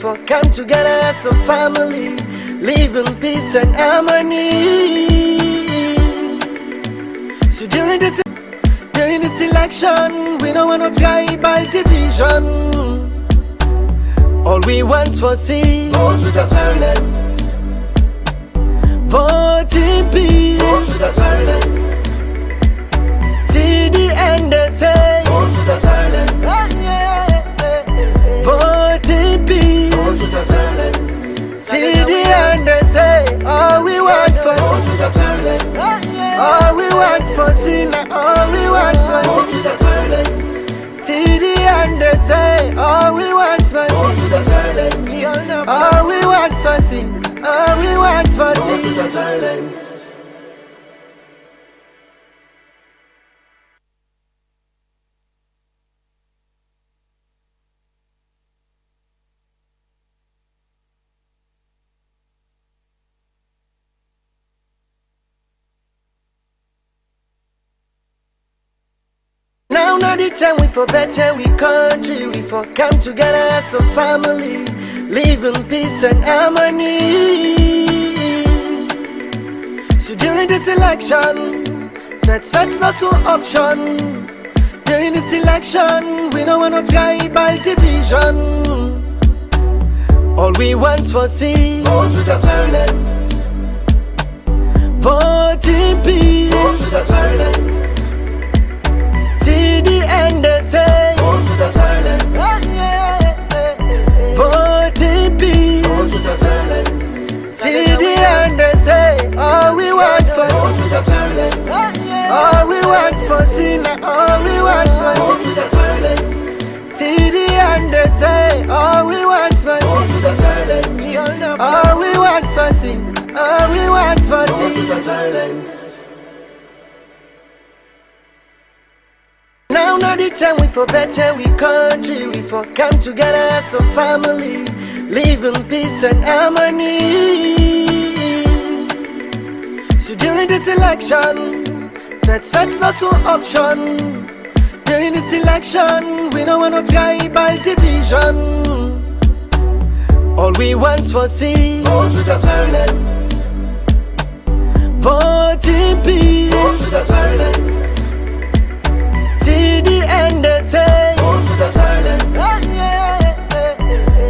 for come together as a family, live in peace and harmony. So during this election, we don't want no tribal division. All we want for see vote without violence, vote in peace, vote without violence. Till the end they say vote without violence, vote in peace, vote without violence. Till the end they say all we want for see vote without violence, all we want for see, all we want for see vote without violence. Till the end they say all we want for see vote without violence, all we want for see, all we want for see vote without violence. Now not the time we for better we country, we for come together as a family, live in peace and harmony. So during this election, that's not an option. During this election, we don't want no tribal division. All we want for see vote without violence, vote in peace, vote without violence. Till the end they say vote without violence, vote in peace, vote without violence. Till the end they say all we want for see vote without violence, all we want for see, all we want for see vote without violence. Till the end they say all we want for see vote without violence, all we want for see, all we want for see vote without violence. Now not the time we for better we country, we for come together as a family, live in peace and harmony. So during this election, that's not an option. During this election, we don't want no tribal division. All we want for see vote without violence, vote in peace, vote without violence. Till the end they say vote without violence,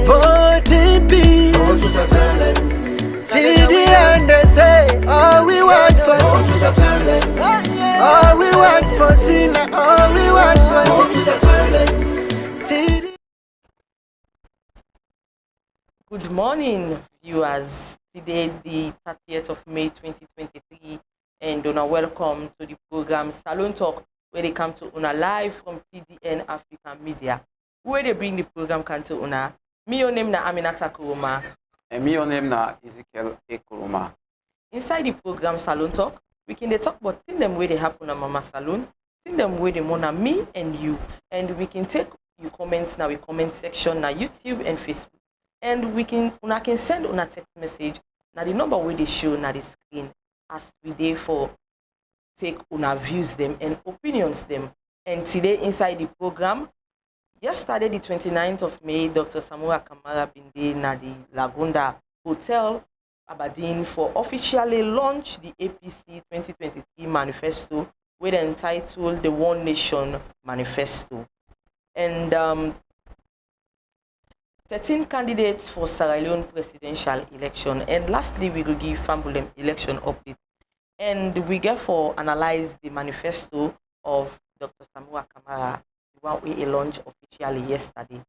vote in peace, vote without violence. Till the end they say all we want for see vote without violence, all we want for see, all we want for see vote without violence. Good morning, viewers. Today, the 30th of May 2023, and welcome to the program Salone Talk, where they come to una live from TDN African Media. Where they bring the program come to una. Me your name na AMINATA KOROMA. And me your name na EZEKIEL KOROMA. Inside the program Salone Talk, we can talk about things them where they happen at Mama Salon, things them where they want me and you. And we can take your comments now, we comment section na YouTube and Facebook. And we can send una text message na the number where they show na the screen as we there for take una views them and opinions them. And today inside the program, yesterday the 29th of May, Dr. Samuel Kamara been there na the Lagunda Hotel Aberdeen for officially launch the APC 2023 manifesto with the entitled the One Nation Manifesto. And 13 candidates for Sierra Leone presidential election. And lastly, we will give Fambulem election update. And we get for analyze the manifesto of Dr. Samuel Kamara, the one we launched officially yesterday.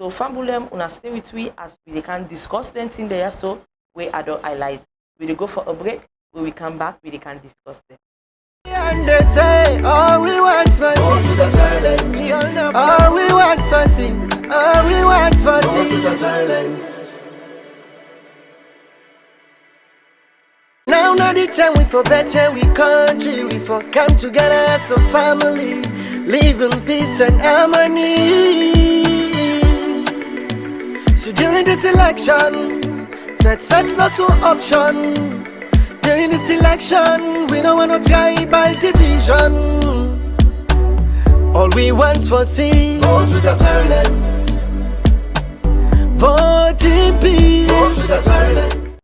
So Fambulem, una stay with we as we can discuss them in there. So we adult highlight. We will go for a break. When we come back, we can discuss them. And they say all we want for see all we want for see, all we want for see violence. Now not the time we for better we country, we for come together as a family, live in peace and harmony. So during this election, that's not an option. During this election, we don't want no tribal division. All we want for see vote without violence, vote in peace. Go to the toilet.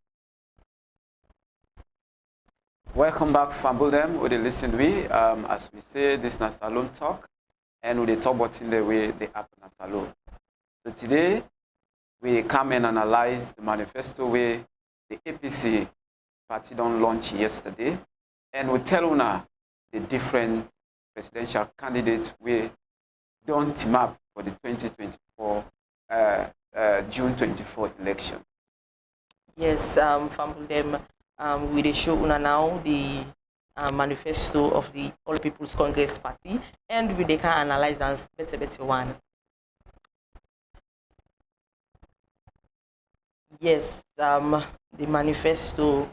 Welcome back, Fambulem. We listen we as we say this is Salone Talk, and we talk about in the way they happen at Salone. So today we come and analyze the manifesto where the APC party don't launch yesterday, and we tell una the different presidential candidates we don't team up for the 2024 June 24 election. Yes, Fambulem. We dey show una now the manifesto of the All People's Congress Party, and we can analyze and better one. Yes, the manifesto,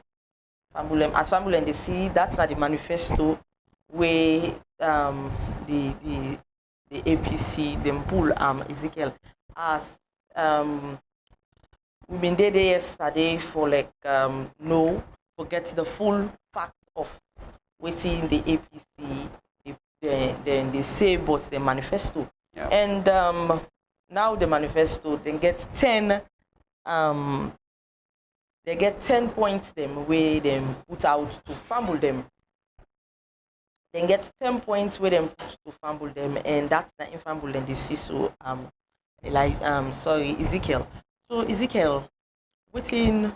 Fambulem, as Fambulem they see, that's not the manifesto where the APC them pull Ezekiel as we've been there yesterday for like no forget the full fact of waiting the APC then they say about the manifesto. Yeah. And now the manifesto then get 10 they get 10 points them where them put out to fumble them. Then get 10 points where them put to fumble them, and that's the infumble and the see so Ezekiel. So Ezekiel, within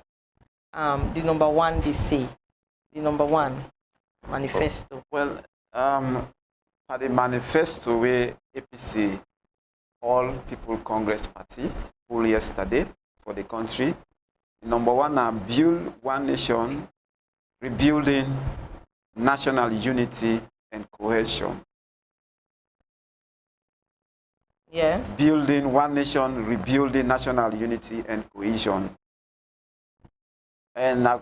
the number one they say, the number one manifesto. Well, for the manifesto where APC, All People Congress Party, pulled yesterday for the country. Number one, build one nation, rebuilding national unity and cohesion. Yeah. Building one nation, rebuilding national unity and cohesion. And I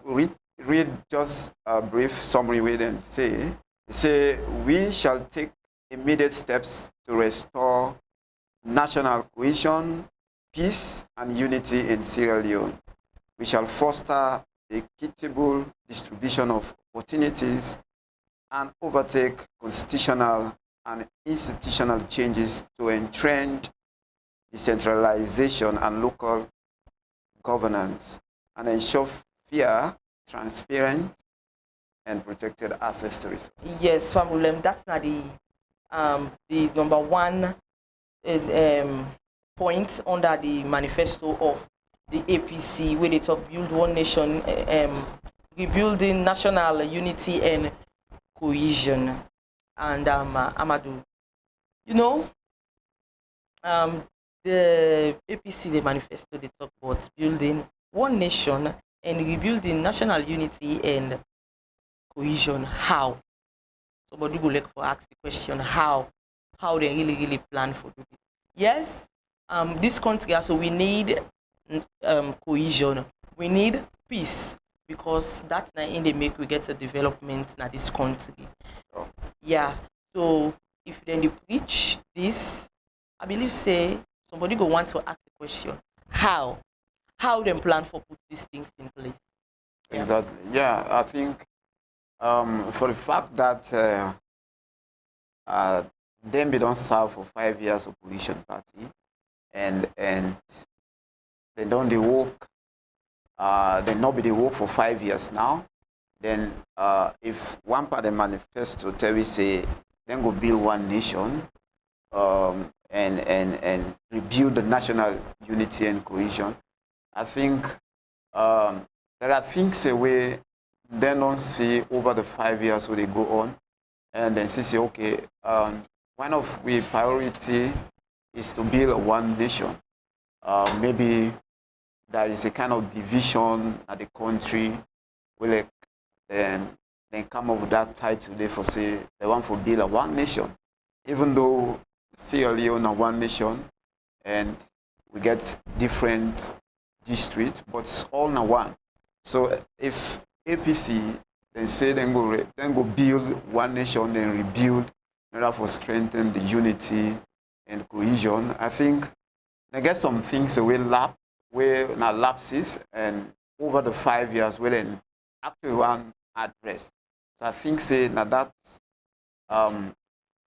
read just a brief summary with them. Say, we shall take immediate steps to restore national cohesion, peace, and unity in Sierra Leone. We shall foster equitable distribution of opportunities and overtake constitutional and institutional changes to entrench decentralization and local governance and ensure fair, transparent, and protected access to resources. Yes, Famulem, that's not the number one point under the manifesto of the APC, where they talk build one nation, rebuilding national unity and cohesion. And Amadou, you know, the APC, the manifesto, they talk about building one nation and rebuilding national unity and cohesion. How? Somebody go look for ask the question how they really plan for this. Yes, this country also we need cohesion. We need peace because that's not in the make we get a development in this country. Oh. Yeah. So if then they preach this, I believe say somebody go want to ask the question how them plan for put these things in place. Yeah. Exactly. Yeah, I think for the fact that them they don't serve for 5 years opposition party, and they don't they work, they not be they work for 5 years now. Then if one part of the manifesto tell we say then go build one nation, and rebuild the national unity and cohesion, I think there are things away they don't see over the 5 years where they go on, and then say okay, one of we priority is to build a one nation. Maybe there is a kind of division at the country, will like then come up with that title there for say they want to build a one nation, even though Sierra Leone a one nation and we get different districts, but it's all in one. So if APC then say then go build one nation, then rebuild in order for strengthen the unity and cohesion, I think I get some things where lapses, and over the 5 years will then actually one address. So I think say now that now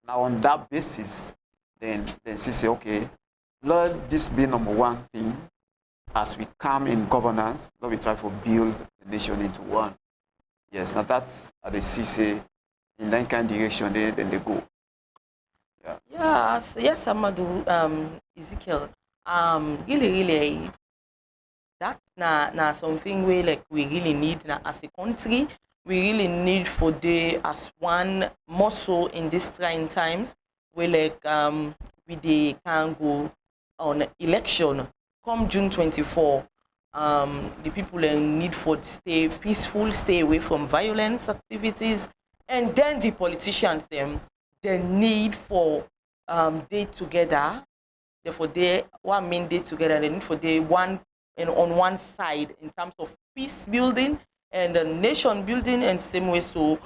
on that basis then she say okay, let this be number one thing as we come in governance, let we try to build the nation into one. Yes, now that's the CC in that kind of direction, then they go. Yeah. Yes, Amadou, Ezekiel. Really, that's na something we really need na as a country. We really need for the as one more so in these trying times. We we can go on election come June 24. The people need for stay peaceful, stay away from violence activities, and then the politicians they need for day together. Therefore, they one main day together. They need for day one and on one side in terms of peace building and nation building, and same way so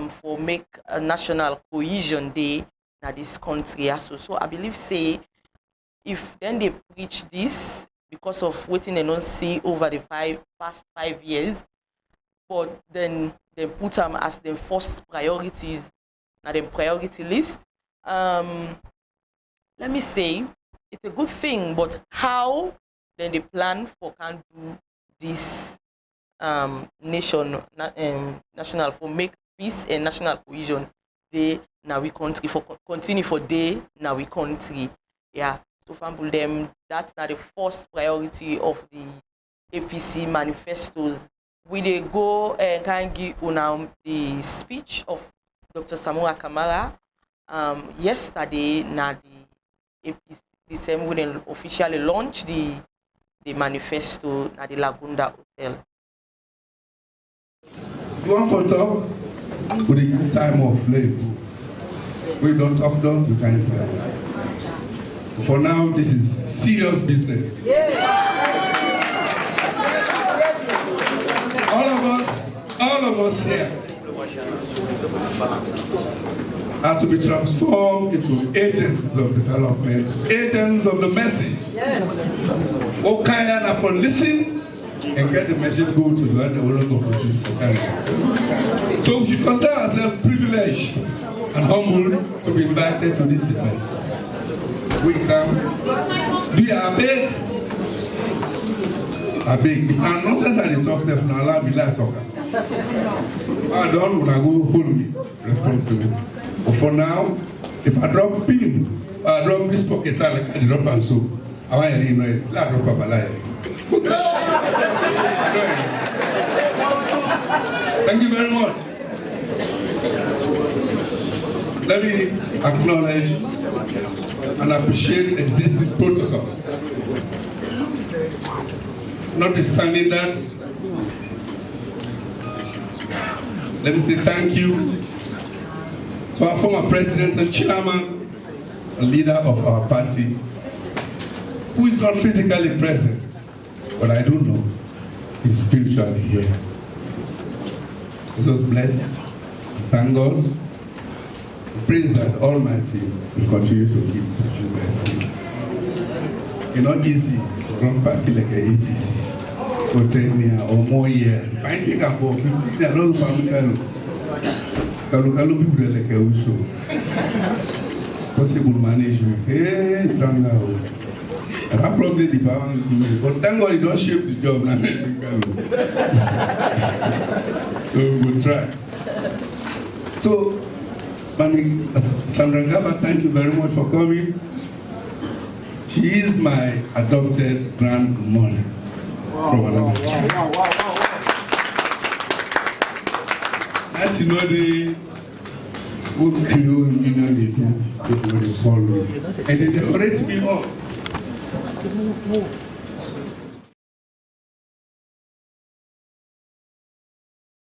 for make a national cohesion day in this country. So I believe say if then they preach this because of waiting and don't see over the past 5 years, but then they put them as the first priorities na the priority list. Let me say it's a good thing, but how then they plan for can do this national for make peace and national cohesion day now we country for continue for day now we country. Yeah. So for them, that's not the first priority of the APC manifestos. We they go and can give the speech of Dr. Samura Kamara yesterday. Now the APC the same way they officially launched the manifesto at the Lagunda Hotel. You want to talk? With the time of play. We don't talk, don't you can't say. For now, this is serious business. All of us here are to be transformed into agents of development, agents of the message. Okay, for listen and get the message go to the other. So we should consider ourselves privileged and humbled to be invited to this event. We come, do you beg? I beg. And nonsense that they talk self now, allow me to talk. I don't want to go hold me responsible. But for now, if I drop pin, I drop this pocket like I drop and so, I want to know it's like drop a lie. Thank you very much. Let me acknowledge and appreciate existing protocol. Notwithstanding that, let me say thank you to our former president and chairman, a leader of our party, who is not physically present, but I do know he's spiritually here. Let us bless, thank God, praise that Almighty will continue to keep such a blessing. It's not easy to run party like a APC for 10 years or more years. If I think about 15 years, I don't know people like a show. Possible management, hey, Tranga. And I probably the power, but thank God you don't shape the job now. So we'll try. So, Mami Sandra Gaba, thank you very much for coming. She is my adopted grandmother from another child. That's you know the good Creole, you know they do, what they follow. And they decorate me up.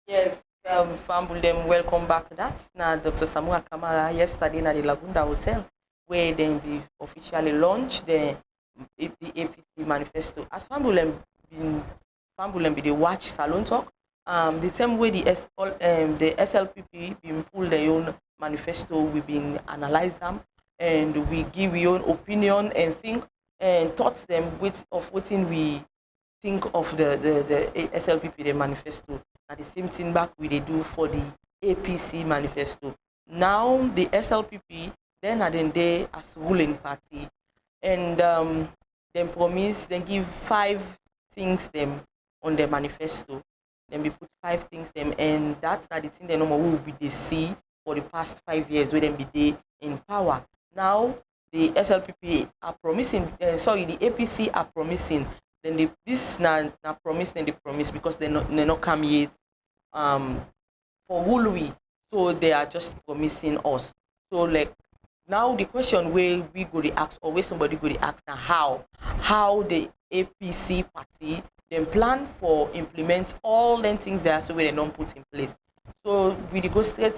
Yes, them welcome back. That's now Dr. Samura Kamara yesterday at the Lagunda Hotel, where then we officially launched the APC manifesto. As Fambulem be the watch Salone Talk, the same way the SLPP been pulled their own manifesto, we've been analyze them and we give your own opinion and think and thoughts them of what we think of the SLPP the manifesto. And the same thing back we they do for the APC manifesto. Now the SLPP then are then they as ruling party, and Then promise, then give 5 things them on their manifesto. Then we put 5 things them, and that's not the thing they normal will be they see for the past 5 years where them be they in power. Now the SLPP are promising, the APC are promising. Then this na promise, then they promise because they not come yet for Hului. So they are just promising us. So like now the question where we go to ask, or where somebody go to ask now how the APC party then plan for implement all them things there so where they don't put in place. So we go straight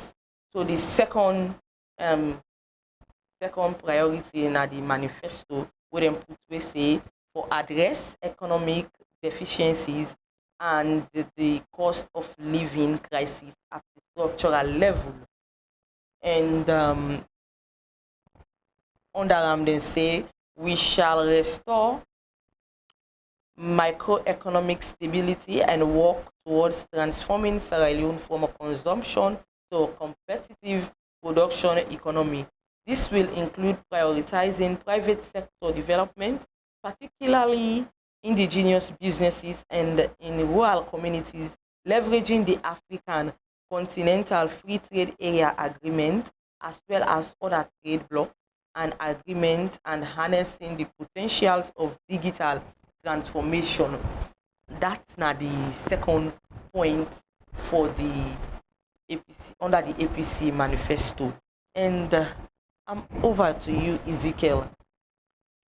to the second priority in the manifesto where them put we say for address economic deficiencies and the cost of living crisis at the structural level. And under they say we shall restore microeconomic stability and work towards transforming Sierra Leone from a consumption to a competitive production economy. This will include prioritizing private sector development, particularly indigenous businesses and in rural communities, leveraging the African Continental Free Trade Area Agreement as well as other trade blocks and agreements, and harnessing the potentials of digital transformation. That's not the second point for the APC under the APC manifesto. And I'm over to you, Ezekiel.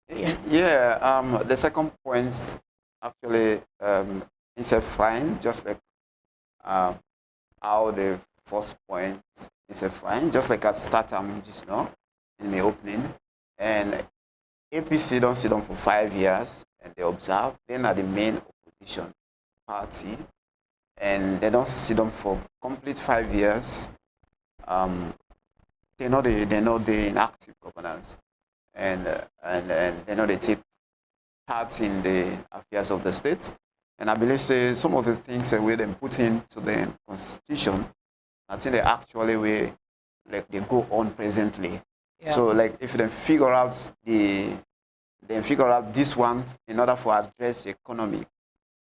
Yeah, the second point actually is a fine, just like how the first point is a fine, just like I started just now in the opening. And APC don't sit down for 5 years and they observe. They're not the main opposition party, and they don't sit down for complete 5 years. They know they inactive governance, and they know they take part in the affairs of the states. And I believe some of the things that we then put into the constitution, I think they actually way like they go on presently. Yeah. So like if they figure out this one in order for address the economy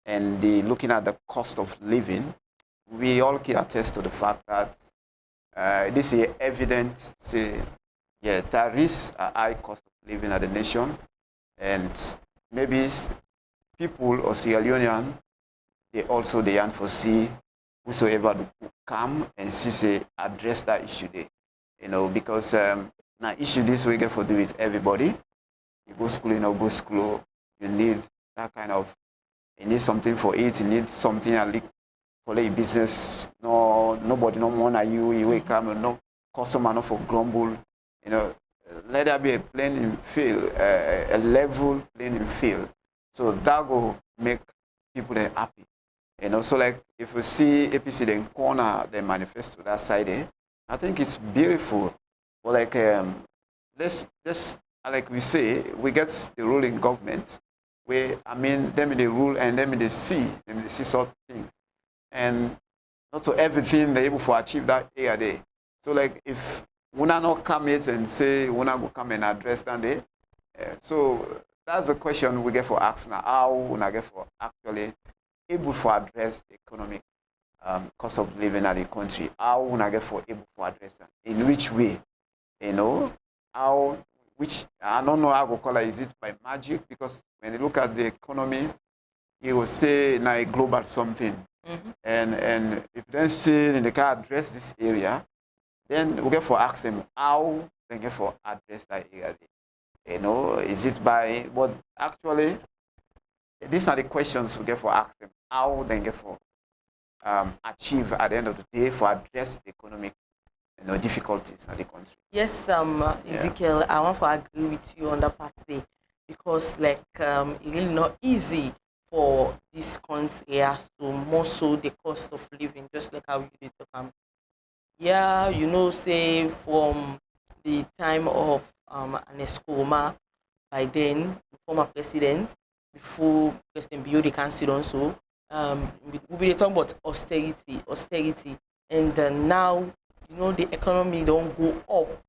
and looking at the cost of living, we all can attest to the fact that this is evident. There is a high cost of living at the nation, and maybe people or Sierra Leonean, they unforesee whosoever to come and address that issue there. Because now issue this we get for do with everybody. You go school, go school, you need that kind of, you need something for it, you need something for the business. Nobody no want you wake come, no customer no for grumble. Let there be a playing field, a level playing field. So that will make people then happy. So like if we see APC then corner the manifesto that side there, I think it's beautiful. But like like we say, we get the ruling government where them in the rule and them in the see sort of things. And not so everything they're able to achieve that area there. So like if we not come here and say we not go come and address that day. So that's the question we get for asking now. How we get for actually able to address the economic cost of living at the country? How we get for able to address that? In which way? Which I don't know how to call it. Is it by magic? Because when you look at the economy, you will say now a global something. Mm-hmm. And if they say they can address this area, then we get for ask them how they get for address that area. Is it by what actually? These are the questions we get for ask them how they get for achieve at the end of the day for address the economic difficulties in the country. Yes, Ezekiel, I want to agree with you on that part there, because like it's really not easy for this country as to more so the cost of living, just like how you did talk. Say from the time of KOROMA, by then, former president, before President Bio, they can sit on so we'll be talking about austerity, and now the economy don't go up.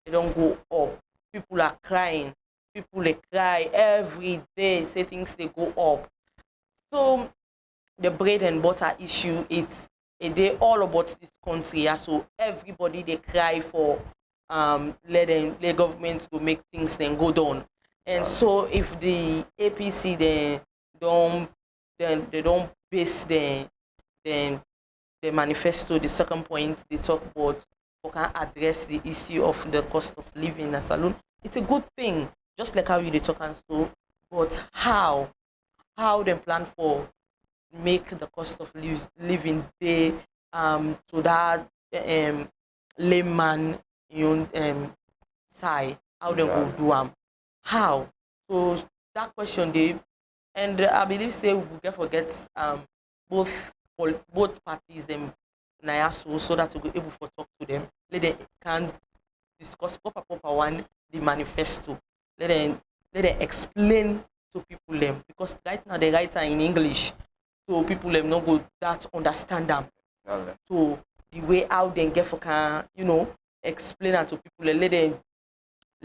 They don't go up. People are crying. people they cry every day, say things they go up. So the bread and butter issue, it's a day all about this country. Yeah? So everybody they cry for let government to make things then go down. And so if the APC then they don't base the manifesto, the second point they talk about who can address the issue of the cost of living in a saloon. It's a good thing, just like how you they talk and so, but how they plan for make the cost of living day to that layman side, how they will do how. So that question they, and I believe say we get forget both both parties them now so that we go able to talk to them, let them can discuss proper one the manifesto, let them explain to people them, because right now they write in English, so people them not go that understand them. So the way how they get for can explain that to people, let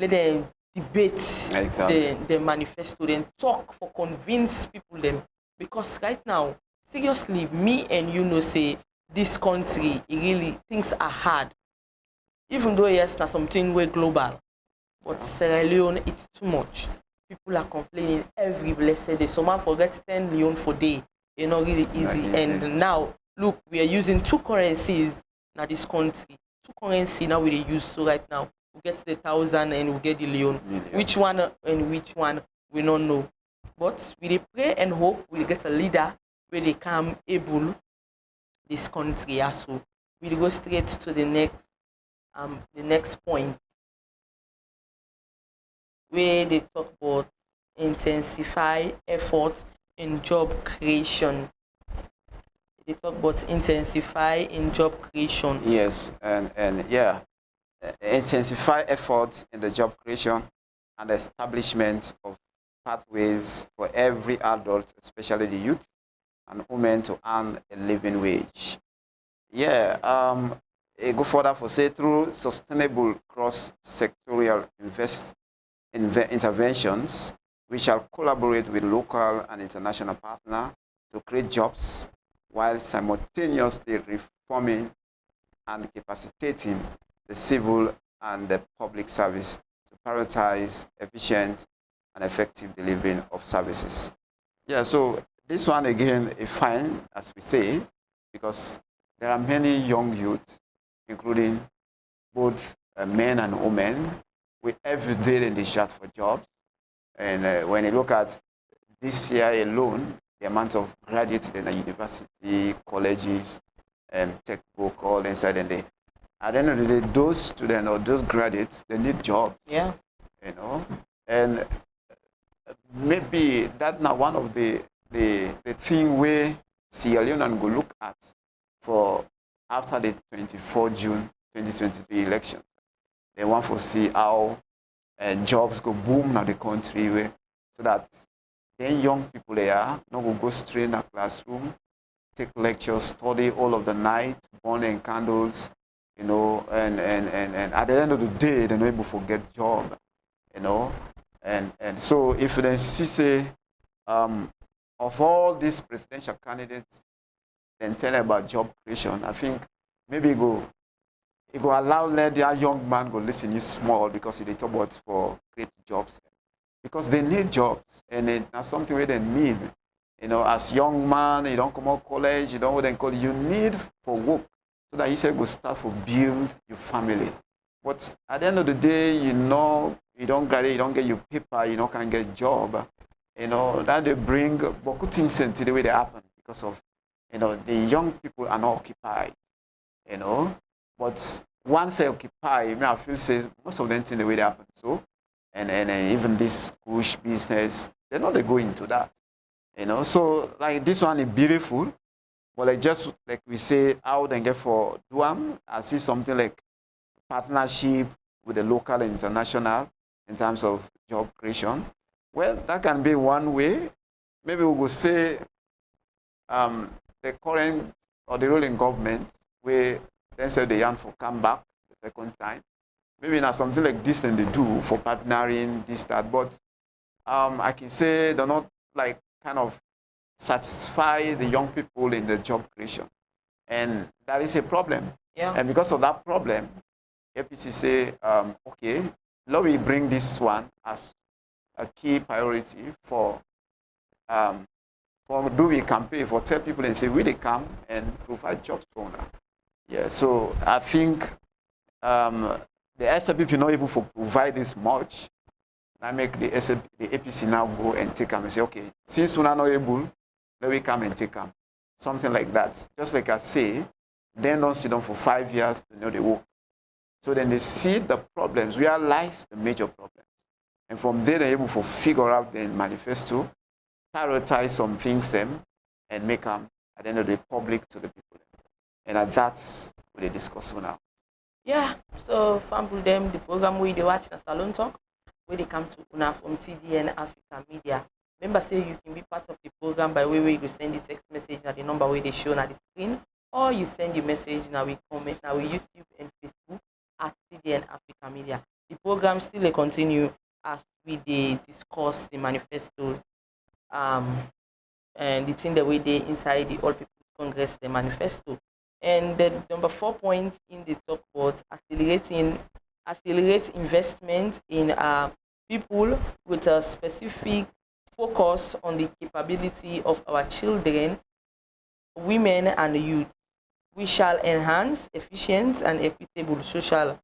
them debate the manifesto, then talk for convince people them, because right now seriously me and say this country really things are hard, even though yes that's something way global, but Sierra Leone it's too much. People are complaining every blessed day. Someone forgets 10 million for day. It's not really easy. And now look, we are using two currencies in this country. Two currency now we use. So right now we get the 1,000 and we get the leon. Which one and which one we don't know. But we pray and hope we'll get a leader where they come able this country. Yeah. So we'll go straight to the next point, where they talk about intensify efforts in job creation. They talk about intensify in job creation. Yes, and yeah, intensify efforts in the job creation and the establishment of pathways for every adult, especially the youth and women, to earn a living wage. Yeah, go further for say through sustainable cross-sectorial interventions, we shall collaborate with local and international partners to create jobs while simultaneously reforming and capacitating the civil and the public service to prioritize efficient and effective delivery of services. Yeah, so this one again is fine, as we say, because there are many young youth, including both men and women, we every day in the chat for jobs. And when you look at this year alone, the amount of graduates in the university, colleges, textbook, all inside, and they, at the end of the day, those students or those graduates, they need jobs. Yeah. And maybe that's not one of the thing where Sierra Leone go look at for after the 24 June 2023 election. They want to see how jobs go boom in the country, so that then young people there not go straight in a classroom, take lectures, study all of the night, burning candles, and at the end of the day, they're not able to get job, and so if they see say of all these presidential candidates, then tell about job creation, I think maybe it go allow let their young man go listen you small, because they talk about for create jobs, because they need jobs, and that's something where they need. As young man, you don't come out college, you don't what they call you need for work, so that you say go start for build your family. But at the end of the day, you don't graduate, you don't get your paper, you can't get job. That they bring beaucoup things into the way they happen, because of the young people are not occupied. But once they occupy, I feel says most of them think the way they happen. So, and even this push business, they're not they go into that. So like this one is beautiful, but like just like we say, how they get for Duam, I see something like partnership with the local and international in terms of job creation. Well, that can be one way. Maybe we will say the current or the ruling government where then say they want to come back the second time. maybe not something like this and they do for partnering, this, that, but I can say they're not like kind of satisfy the young people in the job creation. And that is a problem. Yeah. And because of that problem, APC say, okay, let me bring this one as a key priority for do we campaign for tell people and say we they come and provide jobs for now. Yeah, so I think the SLPP not able to provide this much. I make the APC now go and take them and say, okay, since we're not able, let me come and take them. Something like that. Just like I say, they don't sit down for 5 years to know the work. So then they see the problems, realize the major problems. And from there, they're able to figure out the manifesto, prioritize some things them, and make them, at the end of the day, public to the people. And that's what they discuss now. Yeah, so sample them, the program where they watch the Salone Talk, where they come to una from TDN Africa Media. Remember, say you can be part of the program by way where you send the text message at the number where they show on the screen, or you send the message now we comment now with YouTube and Facebook at TDN Africa Media. The program still continue as we discuss the manifestos and the thing that we did inside the All People's Congress, the manifesto. And the number 4 point in the talk was accelerate investment in people with a specific focus on the capability of our children, women, and youth. We shall enhance efficient and equitable social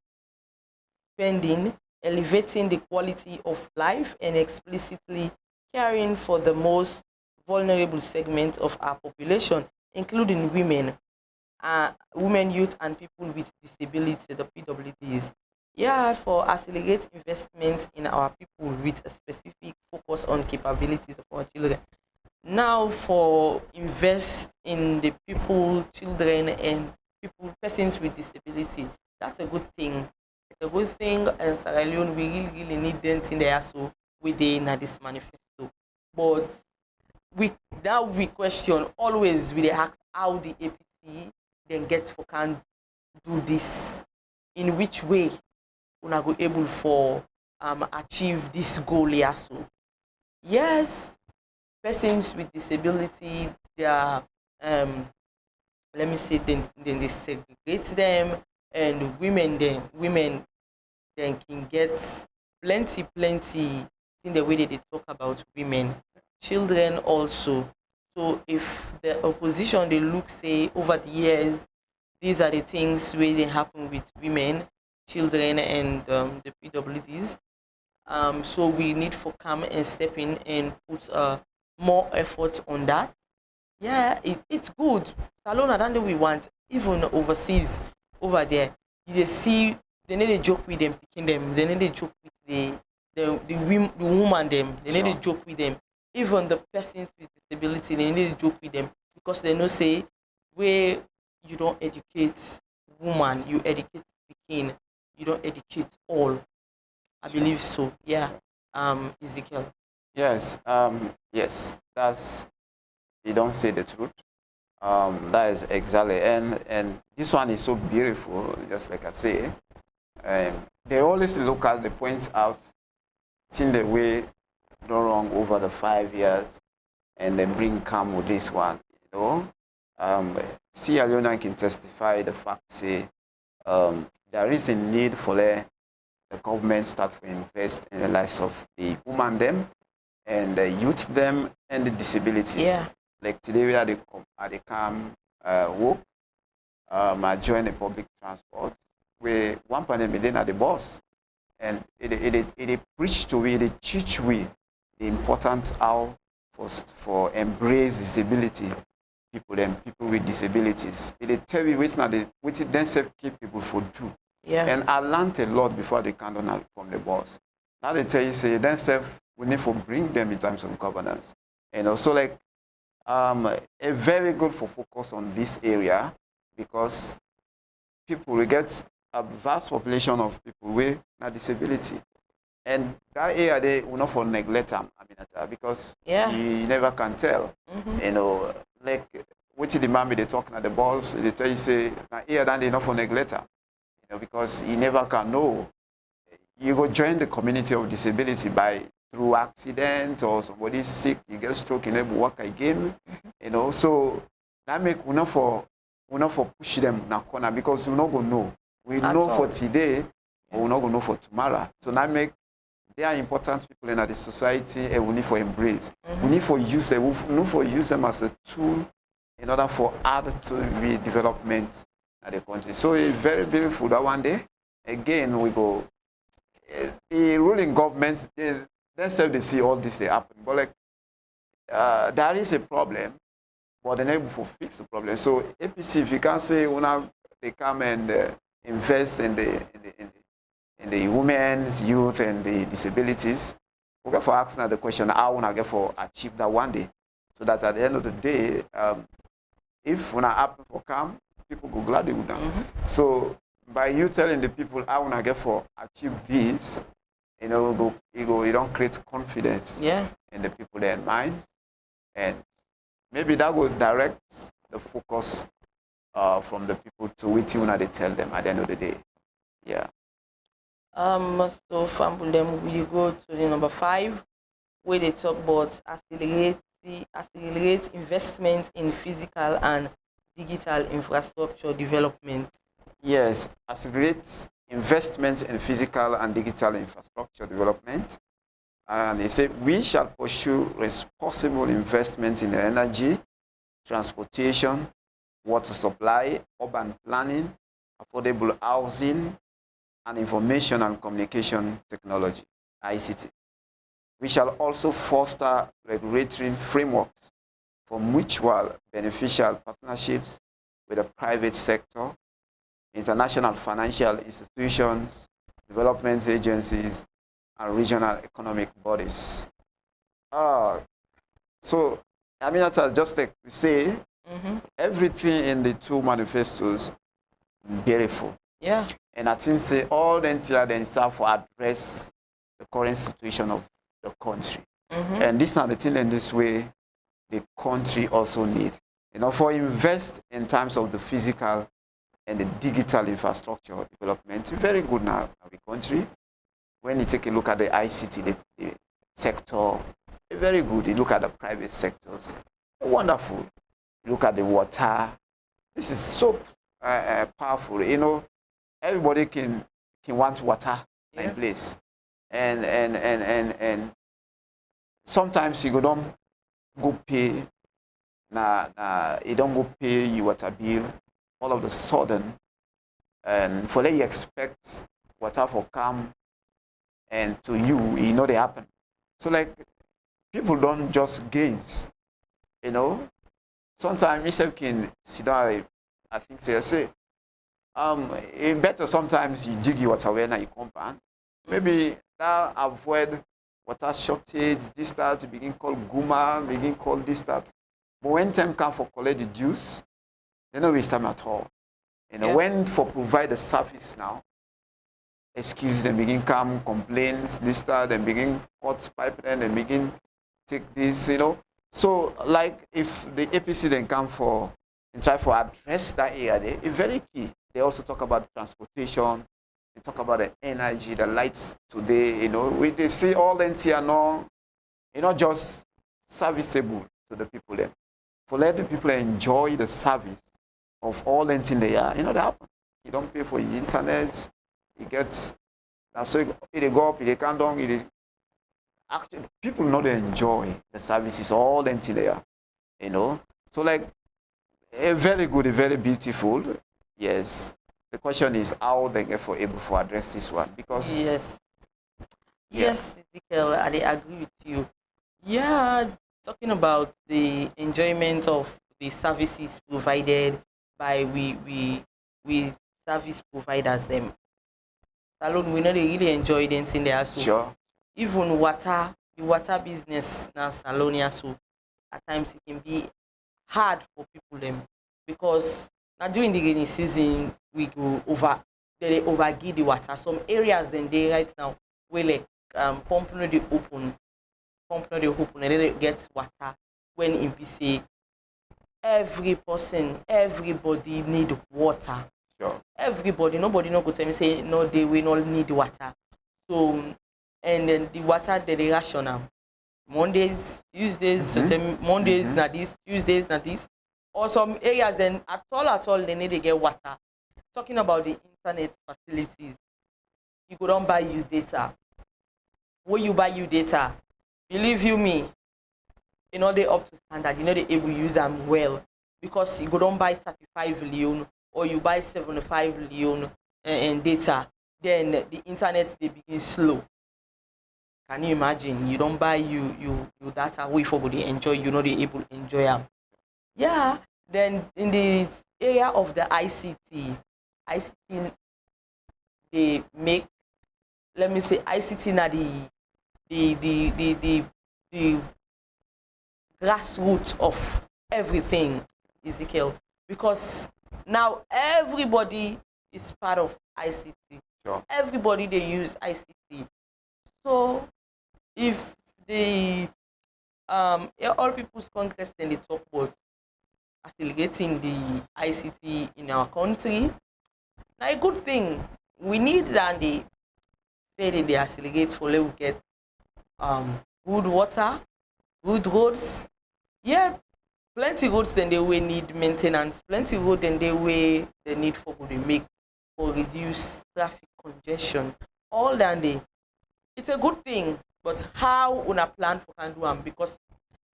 spending, elevating the quality of life, and explicitly caring for the most vulnerable segment of our population, including women, youth, and people with disability, the PWDs. Yeah, for accelerate investment in our people with a specific focus on capabilities of our children. Now, for invest in the people, children, and persons with disability, that's a good thing. It's a good thing, and Sierra Leone, we really need them in there so within this manifesto. But we question always we ask how the APC then gets for can do this, in which way we are able for achieve this goal here. So yes, persons with disability, they are let me say then they segregate them, and women then can get plenty in the way that they talk about women, children also. So if the opposition they look say over the years, these are the things where they happen with women, children, and the PWDs. So we need for come and step in and put more effort on that. Yeah, it's good. Salona, that's what we want. Even overseas, over there, you see they need to joke with them, picking them. They need to joke with the woman them. They need to joke with them. Even the persons with disability, they need to joke with them because they know say where you don't educate woman, you educate pekin, you don't educate all. I believe so. Yeah. Ezekiel. Yes. Yes. That's, you don't say the truth. That is exactly, and this one is so beautiful. Just like I say, they always look at the points out, seeing the way no wrong over the 5 years, and then bring calm with this one. You know, Sierra Leone can testify the fact say there is a need for the government start to invest in the lives of the woman them and the youth them and the disabilities. Yeah. Like today we had they come work. I join the public transport where one panel then at the bus, and it preach to we, it teach we the important how for embrace disability people and people with disabilities. It tell you which now the which it then self keep people for do. Yeah. And I learned a lot before they come down from the bus. Now they tell you say then self we need to bring them in terms of governance. And also like a very good for focus on this area because people will get a vast population of people with a disability. And that area they will not for neglect them, AMINATA, because you never can tell. You know, like what the mommy they talking at the balls, they tell you say that here then they not for neglect them. You know, because you never can know you go join the community of disability by through accident or somebody sick, you get stroke, you never work again, you know. So that make we not for push them in a corner because we not gonna know. We know for today, but we not gonna know for tomorrow. So that make they are important people in the society, and we need for embrace. We need for use them. We need for use them as a tool in order for add to the development of the country. So it's very beautiful that one day. Again, we go. The ruling government, they themselves they see all this they happen, but like there is a problem, but they're not able to fix the problem. So APC, if you can't say when they come and invest in the women's, youth, and the disabilities, we get for asking the question how we get for achieve that one day, so that at the end of the day, if we not happen for come, people go gladly with them. So by you telling the people how we get for achieve this, you know, you don't create confidence in the people their mind, and maybe that will direct the focus from the people to which you they tell them at the end of the day. Yeah. So from them, we go to the number 5, where they talk about accelerate investment in physical and digital infrastructure development. Yes, accelerate investment in physical and digital infrastructure development. And they say we shall pursue responsible investment in energy, transportation, water supply, urban planning, affordable housing, and information and communication technology, ICT. We shall also foster regulatory frameworks for mutual beneficial partnerships with the private sector, international financial institutions, development agencies, and regional economic bodies. So, AMINATA, just like we say, everything in the 2 manifestos beautiful. Yeah. And I think say all the NTR serve for address the current situation of the country. And this now the thing in this way the country also need. You know, for invest in terms of the physical and the digital infrastructure development, very good now in the country. When you take a look at the ICT the sector, very good. You look at the private sectors, wonderful. You look at the water. This is so powerful. You know, everybody can want water in place, and sometimes you don't go pay. You don't go pay your water bill. All of a sudden, and for that you expect water for come, and to you know they happen. So like people don't just gains, you know. Sometimes myself can sit down. I think say it better sometimes you dig your water when you compound. Maybe that avoid water shortage. This start begin call guma, begin call this that. But when time come for collect the juice, they don't waste time at all. You know, when for provide the service now, excuses and begin come complaints, this that, and begin cut pipe then and begin take this, you know. So like if the APC then come for and try for address that area there, it's very key. They also talk about transportation, they talk about the energy, the lights today, you know. They see all the NTR now, you know, just serviceable to the people there. For let the people enjoy the service of all the things they are, you know, that happen. You don't pay for the internet, you get, so it go up, it come down, it is, actually, people know they enjoy the services, all the things they are, you know. So like, very good, very beautiful, yes. The question is how they get able to address this one, because... Yes, Ezekiel, I agree with you. Yeah, talking about the enjoyment of the services provided by we service providers them. Salone, we know they really enjoy them in there. So sure. Even water, the water business now Salone, so at times it can be hard for people them because now during the rainy season we go over they overgive the water. Some areas then they right now we like pump no the open and then they get water when in PC every person, everybody need water. Sure. Everybody, nobody no go tell me say no they will not need water. So, and then the water they ration am. Mondays, Tuesdays, Mondays na this, Tuesdays na this. Or some areas then at all they need to get water. Talking about the internet facilities, you go don't buy you data. When you buy you data, believe you me, you know they up to standard, you know they able to use them well. Because you go don't buy 35 million or you buy 75 million and data, then the internet they begin slow. Can you imagine? You don't buy you data way for they enjoy, you know they able to enjoy them. Yeah. Then in the area of the ICT they make, let me say ICT na the grassroots of everything, Ezekiel, because now everybody is part of ICT. Sure. Everybody they use ICT. So if the all people's congress then they talk about accelerating the ICT in our country, now a good thing. We need that they say that they accelerate for let we get good water, good roads. Yeah, plenty roads then they will need maintenance. Plenty road then they will the need for good make or reduce traffic congestion. All that day. It's a good thing, but how on a plan for can do them, because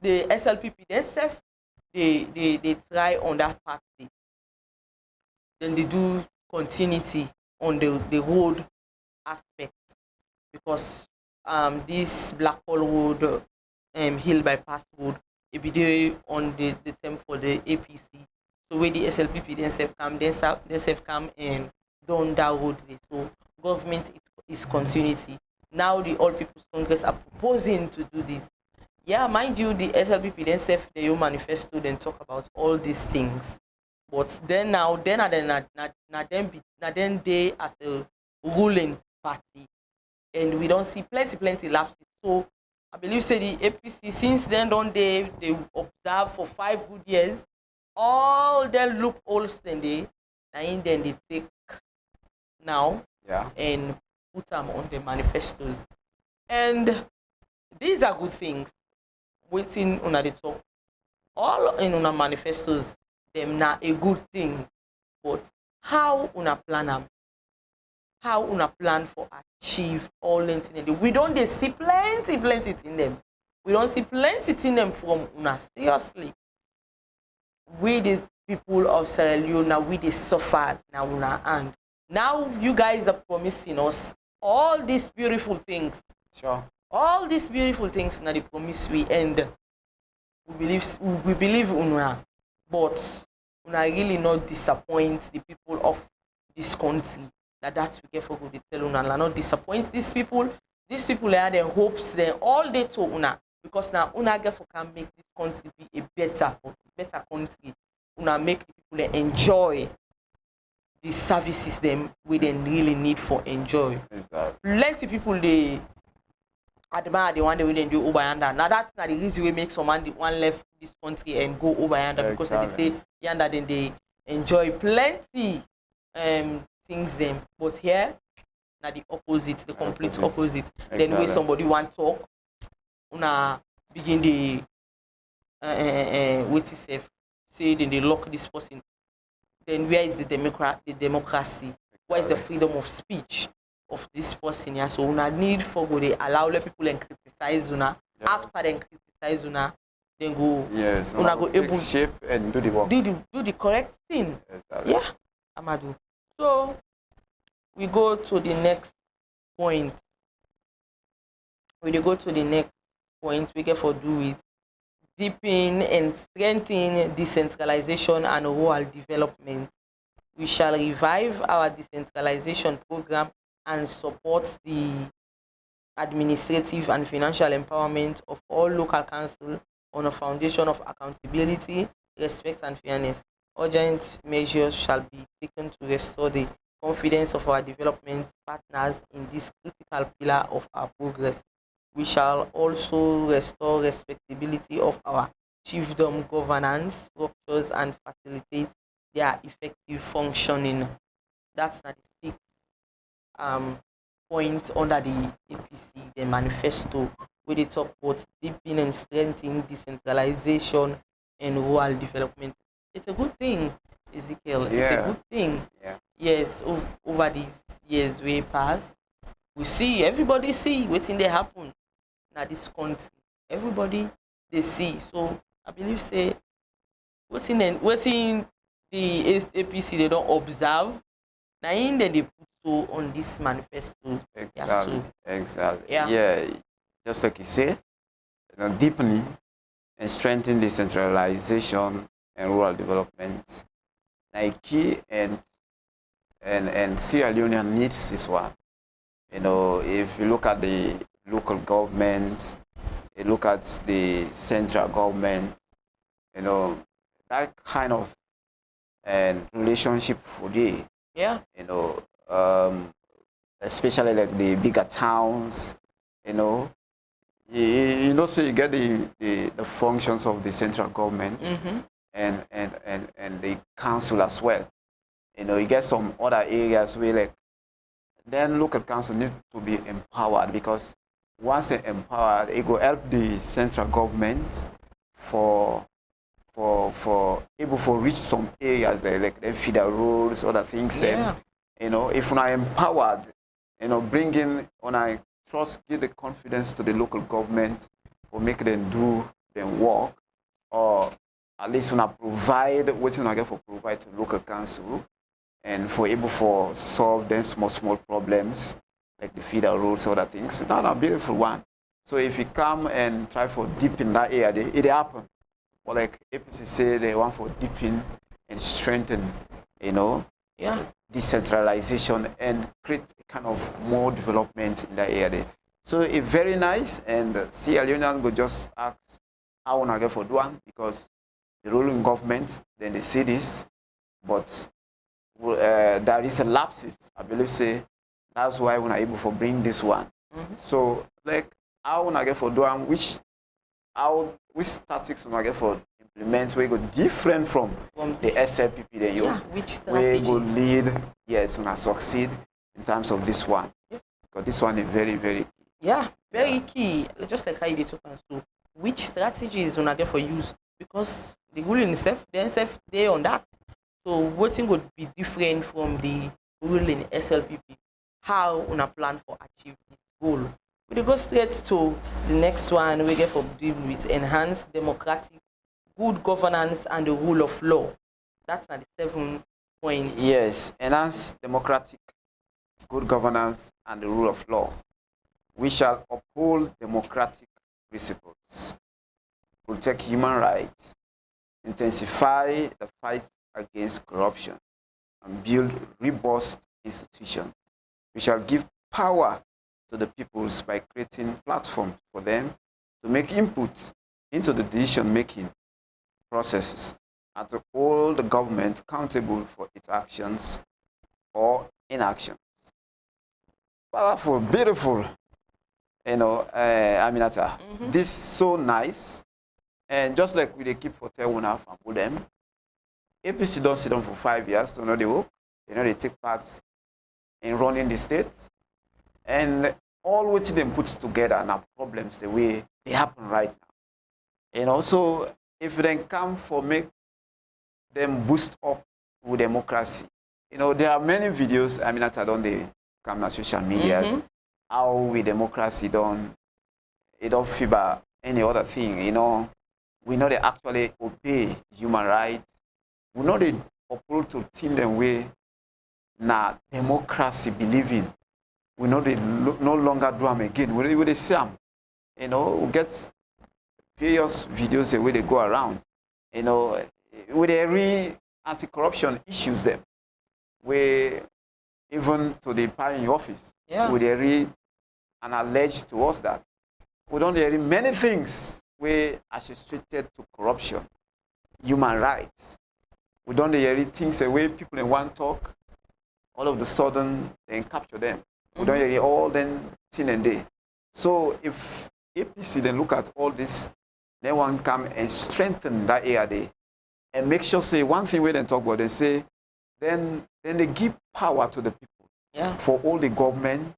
the SLPP themselves they try on that part. Then they do continuity on the road aspect, because this Black Hole Road, Hill Bypass Road, it be there on the term for the APC. So where the SLPP themselves come and down that road. So government is continuity. Now the All People's Congress are proposing to do this. Yeah, mind you, the SLPP themselves the manifesto then talk about all these things. But then then they as a ruling party, and we don't see plenty lapses. So I believe say the APC since then don't they observe for 5 good years all the loopholes then they take now, Yeah. and put them on the manifestos. And these are good things. Waiting on the top. All in on our manifestos, them not a good thing. But how una plan them? How una plan for achieve all in them? We don't see plenty in them. We don't see plenty in them from una. Seriously. We the people of Sierra Leone, we they suffer now una, and now you guys are promising us all these beautiful things. Sure. All these beautiful things now they promise we end. We believe una, but una really not disappoint the people of this country. That we get for good tell una not disappoint these people. These people they have their hopes there all day to una, because now una get for can make this country be a better country. Una make the people enjoy the services them we then really need for enjoy. Exactly. Plenty people they admire the one they will do over yonder. Now that's not the reason we make someone the one left this country and go over yonder, because they say yonder then they enjoy plenty things them. But here now the opposite, the complete opposite. Exactly. Then when somebody want talk, una begin the what is safe, say then they lock this person. Then where is the democracy? Where is the freedom of speech of this person? Yeah, so una need for go they allow let people and criticize una. Yes. After them criticize una, then go. Yes. Una go take able shape and do the work. Do the correct thing. Exactly. Yeah, Amadou. So we go to the next point. When you go to the next point, we get for do it. Deepen and strengthen decentralization and rural development. We shall revive our decentralization program and support the administrative and financial empowerment of all local councils on a foundation of accountability, respect, and fairness. Urgent measures shall be taken to restore the confidence of our development partners in this critical pillar of our progress. We shall also restore respectability of our chiefdom governance structures and facilitate their effective functioning. That's not the sixth point under the APC, the manifesto, where they talk about deepening and strengthening decentralization and rural development. It's a good thing, Ezekiel. It's a good thing. Yeah. Yes, over these years we pass, we see, everybody see what's in there happen. Now this country, everybody they see. So I believe say what's in the APC they don't observe. Now in there they put so on this manifesto. Exactly. Exactly. Yeah. Yeah. Just like you say, deepening and strengthening decentralization and rural development. Now key and Sierra Leone needs this one. If you look at the local government, you look at the central government, that kind of relationship for the, especially like the bigger towns, so you get the functions of the central government and the council as well. You get some other areas where like then local council need to be empowered, because once they're empowered, it will help the central government for able to reach some areas like the feeder roads, other things. Yeah. And if we are empowered, bringing on a trust, give the confidence to the local government for make them do their work, or at least when I provide what you get for provide to local council, and for able for solve them small problems like the feeder roads, other things. It's not a beautiful one. So if you come and try for deep in that area, it happen. Or like APC say they want for deepen and strengthen, decentralization and create a kind of more development in that area. So it's very nice, and Sierra Leoneans go just ask how wanna get for one, because the ruling government then they see this, but there is a lapses. I believe say that's why we're not able to bring this one. So like how wanna get for one, which statistics wanna get for implement where go different from the SLPP then you where go lead, yes, wanna succeed in terms of this one. Because this one is very, very key. Very key. Just like how you did talk to which strategies wanna get for use, because the ruling itself, they on that. So what thing would be different from the ruling SLPP? How wanna plan for achieve this goal? We go straight to the next one. We get for deal with enhanced democratic good governance and the rule of law. That's not the 7 points. Yes, enhanced democratic good governance and the rule of law. We shall uphold democratic principles, protect human rights, intensify the fight against corruption, and build robust institutions. We shall give power to the peoples by creating platforms for them to make input into the decision-making processes, and to hold the government accountable for its actions or inactions. Powerful, beautiful, Aminata. This so nice, and just like we keep for tell one half and put them, APC don't sit down for 5 years to know the work. They take part in running the state, and all what them put together now problems the way they happen right now. So if they come for make them boost up with democracy, there are many videos. Aminata don't they come on social medias. How with democracy don't favor any other thing. We know they actually obey human rights. We know they uphold to think them way na democracy believing. We know they no longer do them again. We they say them. We get various videos the way they go around. With every anti-corruption issues them. We even to the party office. With every and allege to us that we don't hear many things we associated to corruption, human rights. We don't hear things the way people in one talk, all of a sudden they capture them. We don't hear all them thing and day. So if APC then look at all this, they want to come and strengthen that area there and make sure say one thing we then talk about, they say then they give power to the people for all the government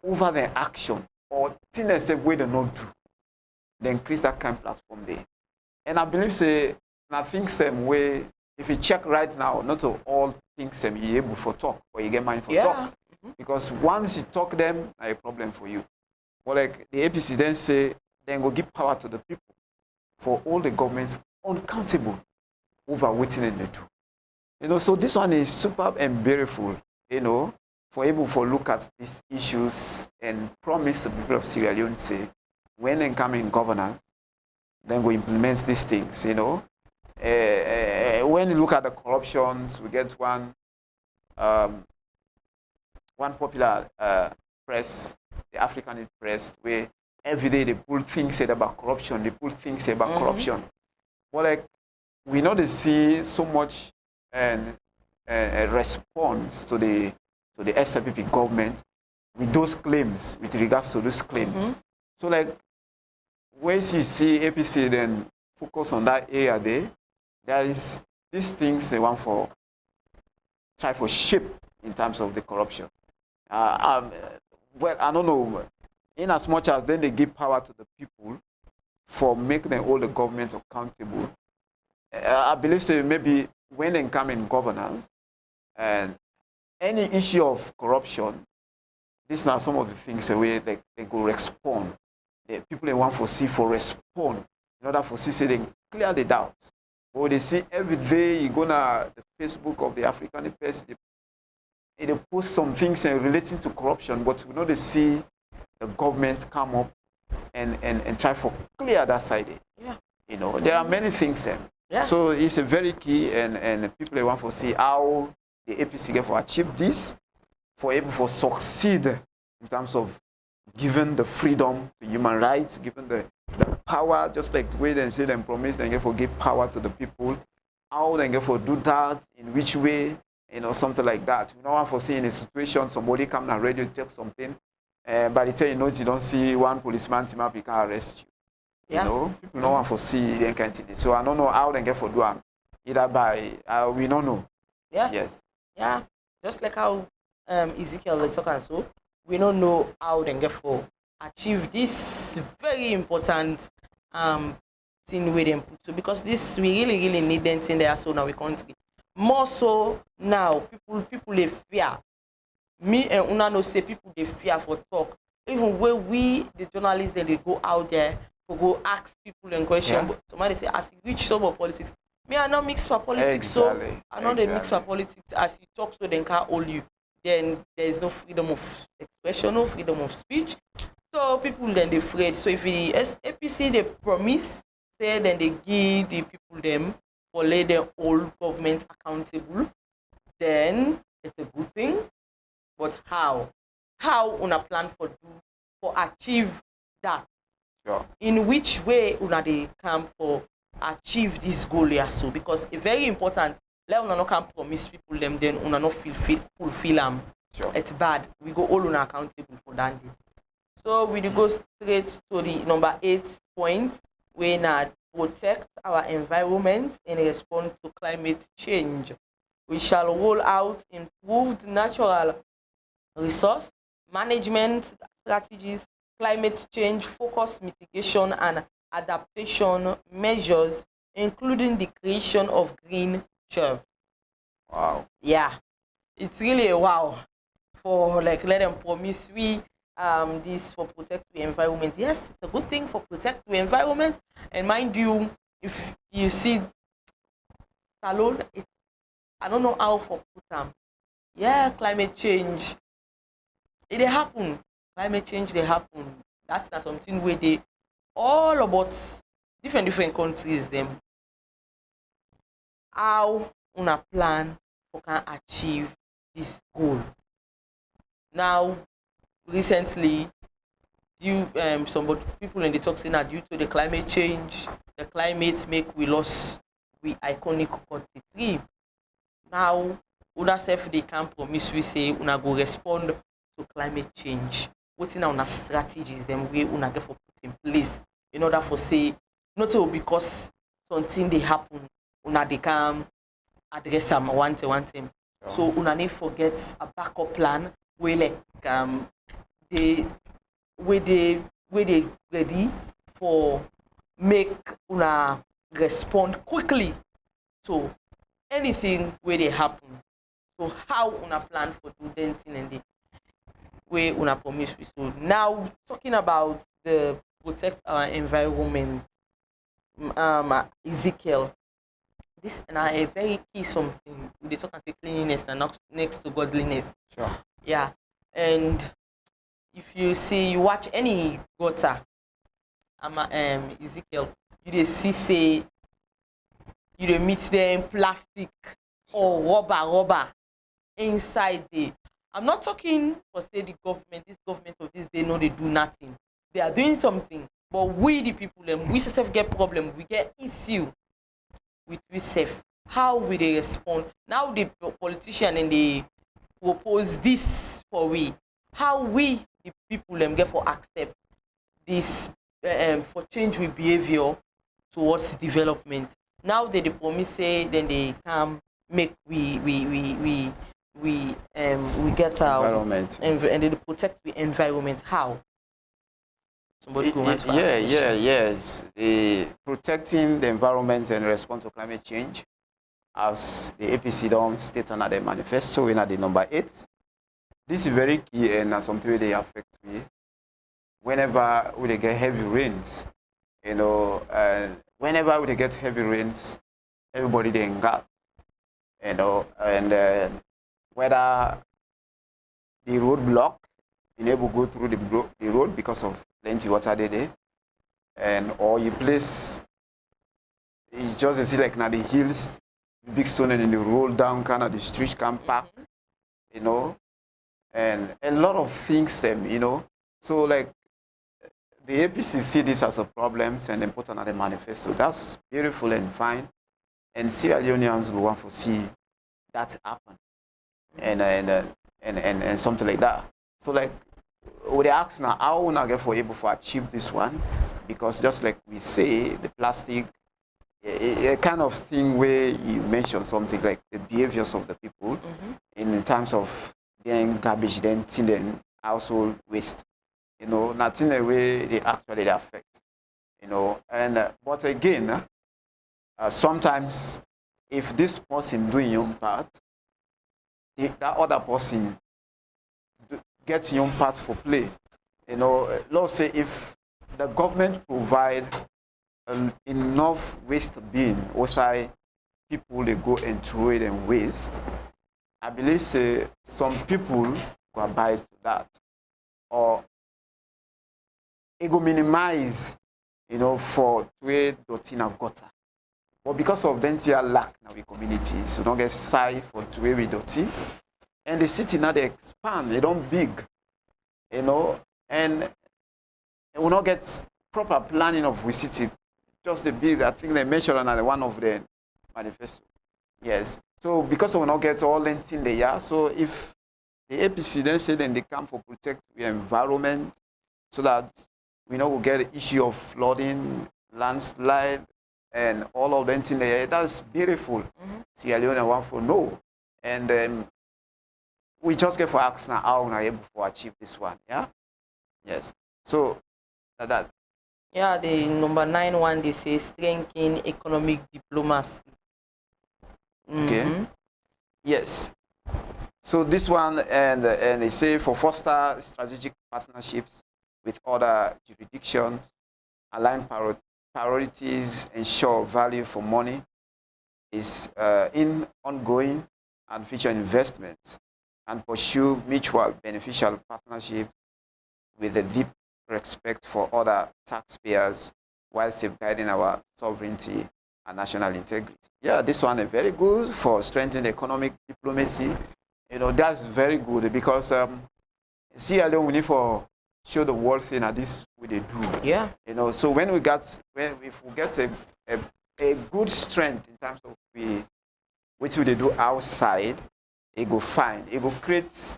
over the action or things they say way they not do, they increase that kind of platform there. And I believe say, I think same way, if you check right now, not all things you able for talk or you get mind for talk. Because once you talk them, a problem for you. But like the APC then say, then go give power to the people for all the governments uncountable over what they do. You know, so this one is superb and beautiful, you know, for able to look at these issues and promise the people of Sierra Leone, say, when they come in governance, then go implement these things, you know. When you look at the corruptions, we get one popular press, the African press, where every day they pull things said about corruption, they pull things said about corruption. But like, we know they see so much a response to the SLPP government with those claims, with regards to those claims. So like, when you see APC then focus on that area there is these things they want for try for shape in terms of the corruption. Well, I don't know, in as much as then they give power to the people for making all the government accountable, I believe say maybe when they come in governance and any issue of corruption, these are some of the things the way they go respond. The people they want for see for respond in order for see say they clear the doubts. Or they see every day you go to the Facebook of the African press, they post some things relating to corruption, but we know they see the government come up and try for clear that side. Yeah. You know, there are many things. Yeah. So it's a very key and people they want to see how the APC get for achieve this, for able to succeed in terms of giving the freedom to human rights, given the power, just like the way they say them promise, they get for give power to the people, how they get for do that, in which way, you know, something like that. We don't want to see in a situation somebody come and ready to take something, by the time you know you don't see one policeman team up, he can arrest you. You know, people don't want to see the kind of thing. So I don't know how they get for do them. Either by we don't know. Yeah. Yes. Yeah. Just like how Ezekiel they talk and so, we don't know how they get for achieve this very important thing with them. So because this we really need them in there so now we country. More so now people they fear. Me and Una no say people they fear for talk. Even when we the journalists then they go out there to go ask people and question. But somebody say as you reach some of politics. Me I not mix for politics, so I know they mix for politics. As you talk so they can't hold you. Then there is no freedom of expression, no freedom of speech. So people then they afraid. So if the APC they promise, say then they give the people them for lay their old government accountable, then it's a good thing. But how? How una plan for achieve that? Sure. In which way una they come for achieve this goal here? So because it's very important. Let una not can promise people them then una not fulfill them. Sure. It's bad. We go all una accountable for that day. So we go straight to the number 8 point, we now protect our environment in response to climate change. We shall roll out improved natural resource management strategies, climate change focus mitigation and adaptation measures, including the creation of green shelves. Wow. Yeah, it's really a wow for like let them promise we this for protect the environment. Yes, it's a good thing for protect the environment. And mind you, if you see Salone, I don't know how for put them. Yeah, climate change. It happen. Climate change they happen. That's not something where they all about different countries them. How una plan for can achieve this goal. Now recently, some people in the talk saying that due to the climate change, the climate make we lost we iconic country. Now, una self they can promise we say una go respond to climate change. What's in our strategies then we una get for put in place in order for say not so because something they happen una they can address them one time. So una need forget a backup plan where like they ready for make una respond quickly to anything where they happen. So how una plan for do them thing and the way una promise we. So now talking about the protect our environment, Ezekiel, this and a very key something. They talk about cleanliness and not next to godliness. Sure. Yeah, and if you see, you watch any gutter, Ezekiel, you dey see say you dey meet them plastic or rubber inside the. I'm not talking for say the government. This government of this they know they do nothing. They are doing something, but we the people them we self get problem. We get issue with we self. How will they respond? Now the politician and they propose this for we. How we the people them get for accept this for change with behavior towards development. Now they promise say then they come make we get our Environment. and they protect the environment. How? Somebody go answer. Yes. The protecting the environment and response to climate change, as the APC don't state under the manifesto in the number 8. This is very key and something they affect me. Whenever we get heavy rains, you know, whenever we get heavy rains, everybody they got, you know, and whether the road block, you able to go through the road because of plenty water there, and or you place, it's just you see like now the hills, the big stone and then they roll down kind of the street can park, you know, and a lot of things them, you know, so like the APC see this as a problem and then put another manifesto. That's beautiful and fine, and Sierra Leoneans go want to see that happen, and something like that. So like we ask now how we get for able to achieve this one, because just like we say the plastic, a kind of thing where you mention something like the behaviors of the people in terms of then garbage, then tin, then household waste. You know, not in a way they actually affect. You know, and but again, sometimes if this person doing your part, that other person gets your part for play. You know, let's say if the government provide enough waste bin, outside people they go and throw it and waste, I believe say some people go abide to that, or it go minimize, you know, for trade dirty in a gutter. But because of dental lack in our community, so don't get size for trade with dirty, and the city now they expand, they don't big, you know, and we not get proper planning of we city. Just the big, I think they mentioned another one of the manifesto. Yes. So because we not get all length in the year, so if the APC then say then they come for protect the environment, so that we know we get the issue of flooding, landslide, and all of them in the air. That's beautiful. Sierra Leone want to know, and we just get for ask now how we are able to achieve this one. Yeah. Yes. So that. Yeah, the number 9 one they say strengthen economic diplomacy. Okay. Yes. So this one and they say for foster strategic partnerships with other jurisdictions, align priorities, ensure value for money is in ongoing and future investments, and pursue mutual beneficial partnership with a deep respect for other taxpayers while safeguarding our sovereignty and national integrity. Yeah, this one is very good for strengthening economic diplomacy. You know, that's very good because Sierra Leone we need for show the world saying that this what they do. Yeah. You know, so if we get a good strength in terms of what they do outside, it go fine. It go create,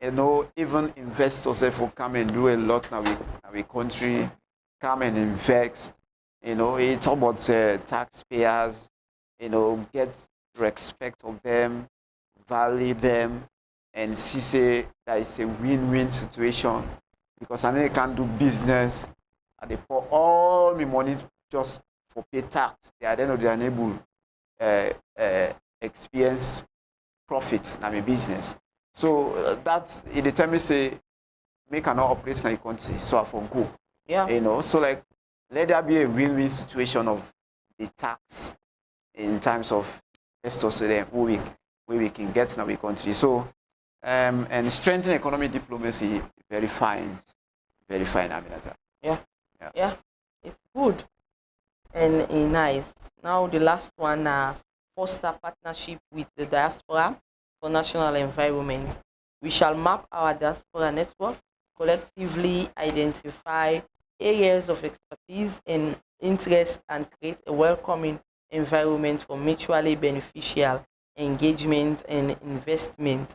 you know, even investors if will come and do a lot now we country, come and invest. You know, it's about taxpayers, you know, get respect of them, value them, and see say that it's a win-win situation. because I know can't do business. And they pour all my money just for pay tax. They are then unable experience profits in my business. So that's it determines say make an operate in the country so I for go. Yeah. You know, so like let there be a win-win situation of the tax in terms of investors so that where we can get in our country. So and strengthen economic diplomacy, very fine, Aminata. Yeah, it's good and nice. Now the last one, foster partnership with the diaspora for national environment. We shall map our diaspora network, collectively identify areas of expertise and interest, and create a welcoming environment for mutually beneficial engagement and investment.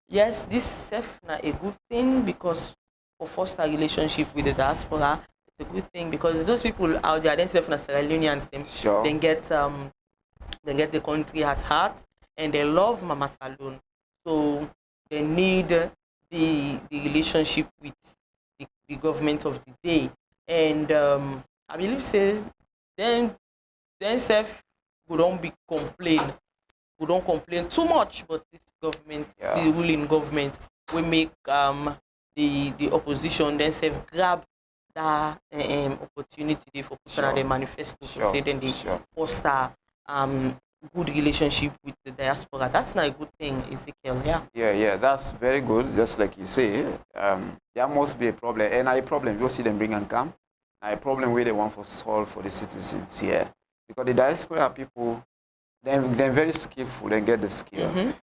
Yes, this is a good thing because for foster relationship with the diaspora, it's a good thing because those people out there, themselves na Sierra Leoneans, Sure. then get the country at heart and they love Mama Salone. So they need the relationship with the government of the day. And I believe say then self we don't be complain. We don't complain too much, but this government, the ruling government, we make the opposition then self grab that opportunity for people and they manifesto to say then they foster good relationship with the diaspora. That's not a good thing, Ezekiel. Yeah, that's very good. Just like you say, there must be a problem, and a problem you see them bring and come. A problem where they want to solve for the citizens here, because the diaspora people, they're very skillful and get the skill.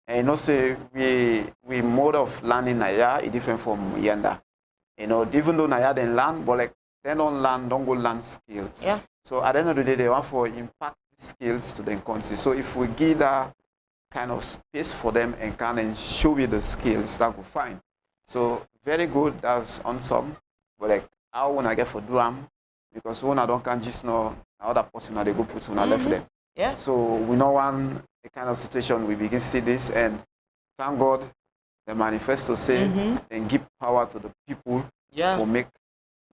And you know, say we mode of learning Naya is different from Yanda. You know, even though Naya then learn, but like they don't learn, don't go learn skills. Yeah. So at the end of the day, they want to impact skills to the country. So if we give that kind of space for them and can and show you the skills, that will fine. So very good, that's awesome. But like how when I get for Duam, because when I don't can just know other person that they go put when I left them. Yeah. So we know one the kind of situation we begin to see this, and thank God the manifesto say and give power to the people for make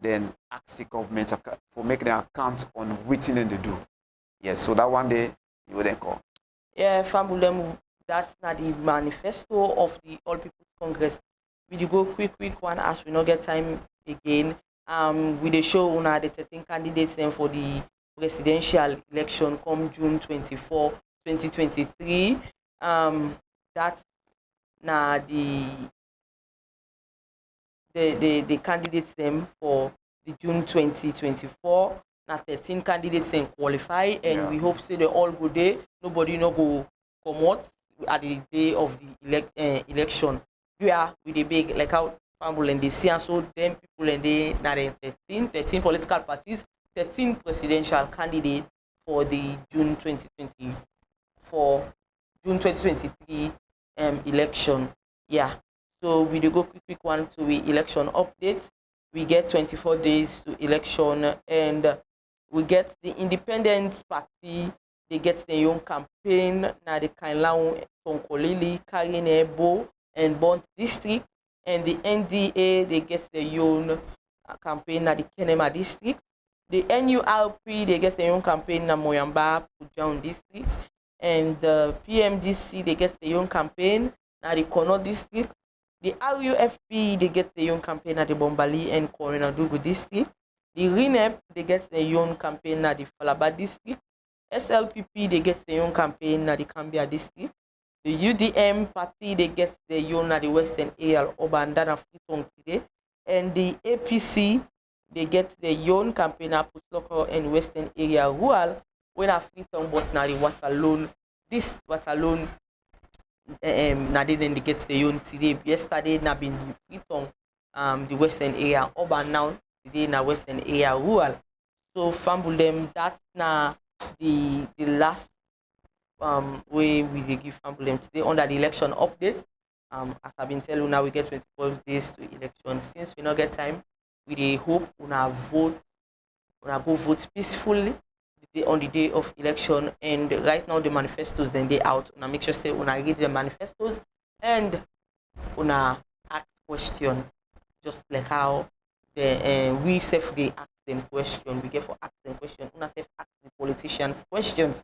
then ask the government for make their account on what they do. Yes, so that one day you will then call. Yeah, Fambulem, that's not the manifesto of the All People's Congress. We go quick one as we not get time again. We the show on the 13 candidates then for the presidential election come June 24, 2023. That's now the candidates them for the June 2024. Now 13 candidates then qualify, and we hope say they all go there. Nobody no go come out at the day of the election. We are with the big like how Famble and they see, and so them people and they now 13 political parties, 13 presidential candidates for the June 2023 election. Yeah. So we do go quick one to the election update. We get 24 days to election, and we get the Independent Party. They get their own campaign. Now the Kainlaon, Tonkolili, Karinebo, and Bond District, and the NDA they get their own campaign at the Kenema District. The NURP they get their own campaign na Moyamba, Pujaun District, and the PMDC they get their own campaign na the Kono District. The RUFP they get their own campaign at the Bombali and Korenadugu District. The RINEP they get their own campaign at the Falaba District. SLPP they get their own campaign at the Cambia District. The UDM party they get their own at the Western area Obandana Freetong today. And the APC they get their own campaign at Putloko and Western area rural when a Freetong but now the Waterlone. This Waterlone now they get their own today. Yesterday na been Freetong the Western area urban now today na Western area rural. So fumble them that's now the last way we give fumble them today under the election update. As I've been telling you now we get 24 days to election. Since we not get time, we hope una go vote peacefully on the day of election. And right now the manifestos then they out. Una make sure say una read the manifestos and una ask questions, just like how we self they ask them question. We get for ask them question. Una self ask the politicians questions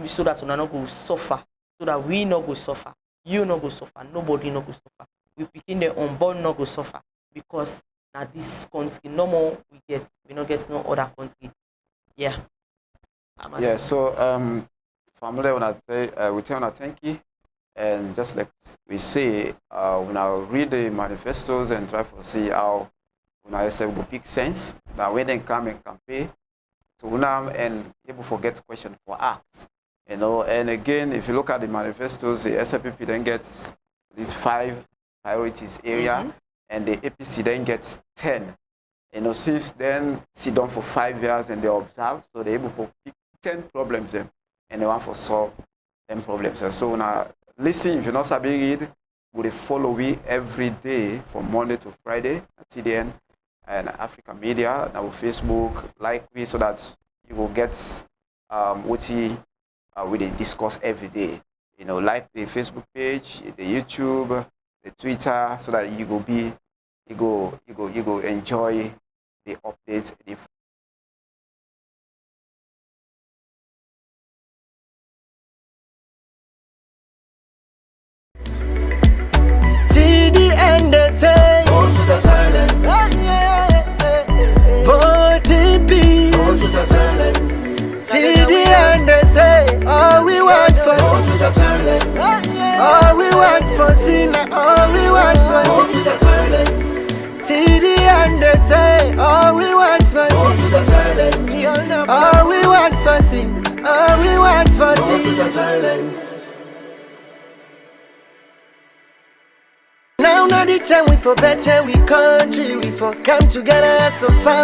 so that una no go suffer. So that we no go suffer. You no go suffer. Nobody no go suffer. We picking the unborn no go suffer because now this country no more we not get no other country. Yeah. Yeah. So family, when I say we tell you thank you. And just like we say, when I read the manifestos and try to see how when I say we go pick sense, that when they come and campaign to UNAM and people forget question for acts, you know. And again, if you look at the manifestos, the SLPP then gets these 5 priorities area, and the APC then gets 10. You know, since then, sit down for 5 years and they observe, so they're able to pick 10 problems then, and they want to solve 10 problems. And so now, listen, if you're not sabi read, we follow we every day from Monday to Friday at TDN and Africa Media, and our Facebook, like we, so that you will get what we discuss every day. You know, like the Facebook page, the YouTube, the Twitter, so that you go enjoy the updates. And they say, voting peace. CD and they say, all we want for sin. All we want for sin. All we want for sin. CD and they say, all we want for sin. All we want for sin. All we want for sin. Now not the time we for better, we country, we for come together as a family.